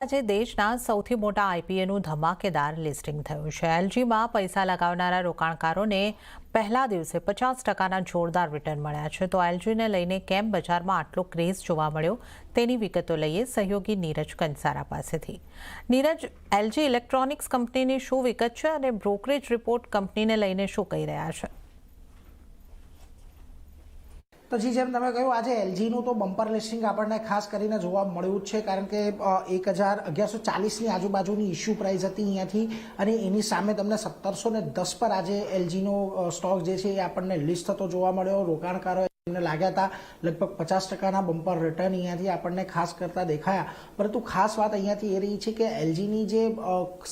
આજે દેશના સૌથી મોટા આઈપીઓનું ધમાકેદાર લિસ્ટિંગ થયું છે। એલજીમાં પૈસા લગાવનારા રોકાણકારોને પહેલા દિવસે 50%ના જોરદાર રિટર્ન મળ્યા છે। તો એલજીને લઈને કેમ બજારમાં આટલો ક્રેઝ જોવા મળ્યો તેની વિગતો લઈએ સહયોગી નીરજ કંસારા પાસેથી। નીરજ, એલજી ઇલેક્ટ્રોનિક્સ કંપનીની શું વિગત છે અને બ્રોકરેજ રિપોર્ટ કંપનીને લઈને શું કહી રહ્યા છે? તો જી જેમ તમે કહ્યું, આજે એલજીનું તો બમ્પર લિસ્ટિંગ આપણને ખાસ કરીને જોવા મળ્યું જ છે, કારણ કે 1140ની આજુબાજુની ઇશ્યુ પ્રાઇસ હતી અહીંયાથી, અને એની સામે તમને 1710 પર આજે એલજીનો સ્ટોક જે છે એ આપણને લિસ્ટ થતો જોવા મળ્યો। રોકાણકારો લાગ્યા હતા લગભગ 50%ના બમ્પર રિટર્ન અહીંયાથી આપણને ખાસ કરતા દેખાયા। પરંતુ ખાસ વાત અહીંયાથી એ રહી છે કે એલજીની જે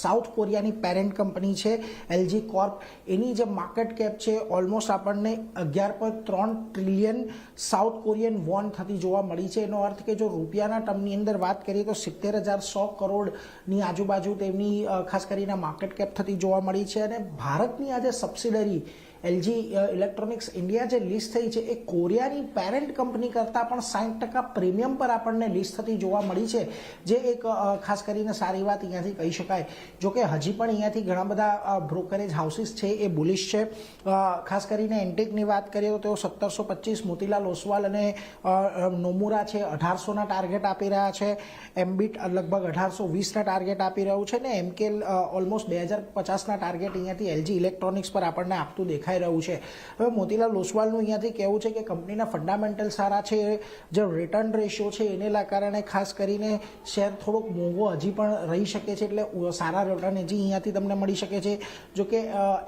સાઉથ કોરિયાની પેરેન્ટ કંપની છે એલજી કોર્પ, એની જે માર્કેટ કેપ છે ઓલમોસ્ટ આપણને 11.3 ટ્રિલિયન સાઉથ કોરિયન વોન થતી જોવા મળી છે। એનો અર્થ કે જો રૂપિયાના ટર્મની અંદર વાત કરીએ તો 70,100 કરોડની આજુબાજુ તેમની ખાસ કરીને માર્કેટ કેપ થતી જોવા મળી છે। અને ભારતની આજે સબસિડરી એલજી ઇલેક્ટ્રોનિક્સ ઇન્ડિયા જે લિસ્ટ થઈ છે એ કોરિયાની પેરેન્ટ કંપની કરતાં પણ 60% પ્રીમિયમ પર આપણને લિસ્ટ થતી જોવા મળી છે, જે એક ખાસ કરીને સારી વાત અહીંયાથી કહી શકાય। જોકે હજી પણ અહીંયાથી ઘણા બધા બ્રોકરેજ હાઉસીસ છે એ બુલિશ છે। ખાસ કરીને એન્ટિકની વાત કરીએ તો તેઓ 1725, મોતીલાલ ઓસવાલ અને નોમુરા છે 1800ના ટાર્ગેટ આપી રહ્યા છે। એમ્બિટ લગભગ 1820ના ટાર્ગેટ આપી રહ્યું છે, ને એમકેલ ઓલમોસ્ટ 2050ના ટાર્ગેટ અહીંયાથી એલજી ઇલેક્ટ્રોનિક્સ પર આપણને આપતું દેખાય રહ્યું છે। હવે મોતીલાલ ઓસવાલનું અહીંયાથી કહેવું છે કે કંપનીના ફંડામેન્ટલ સારા છે, જે રિટર્ન રેશિયો છે એને કારણે ખાસ કરીને શેર થોડોક મોંઘો હજી પણ રહી શકે છે, એટલે સારા રિટર્ન હજી અહીંયાથી તમને મળી શકે છે। જોકે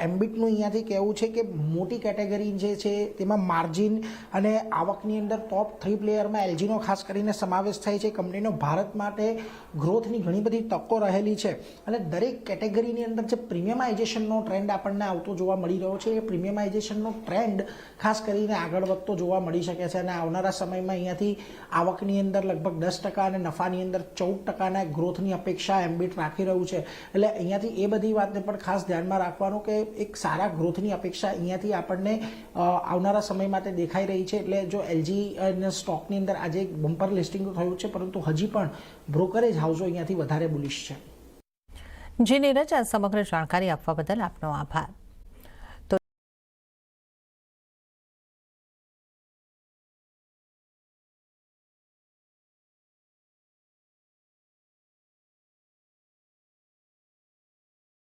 એમ્બિટનું અહીંયાથી કહેવું છે કે મોટી કેટેગરી જે છે તેમાં માર્જિન અને આવકની અંદર ટોપ 3 પ્લેયરમાં એલજીનો ખાસ કરીને સમાવેશ થાય છે। કંપનીનો ભારત માટે ગ્રોથની ઘણી બધી તકો રહેલી છે, અને દરેક કેટેગરીની અંદર જે પ્રીમિયમાઇઝેશનનો ટ્રેન્ડ આપણને આવતો જોવા મળી રહ્યો છે એ પ્રીમિયમાઇઝેશનનો ટ્રેન્ડ ખાસ કરીને આગળ વધતો જોવા મળી શકે છે, અને આવનારા સમયમાં અહીંયાથી આવકની અંદર લગભગ 10% અને નફાની અંદર 14%ના ગ્રોથની અપેક્ષા એમ્બિટ રાખી રહ્યું છે। એટલે અહીંયાથી એ બધી વાતને પણ ખાસ ધ્યાનમાં રાખવાનું કે એક સારા ગ્રોથની અપેક્ષા અહીંયાથી આપણને આવનારા સમય માટે દેખાઈ રહી છે। એટલે જો એલજી સ્ટોકની અંદર આજે બમ્પર લિસ્ટિંગ થયું છે, પરંતુ હજી પણ બ્રોકરેજ હાઉસો અહીંયાથી વધારે બુલિશ છે। જી નીરજ, આ સમગ્ર જાણકારી આપવા બદલ આપનો આભાર।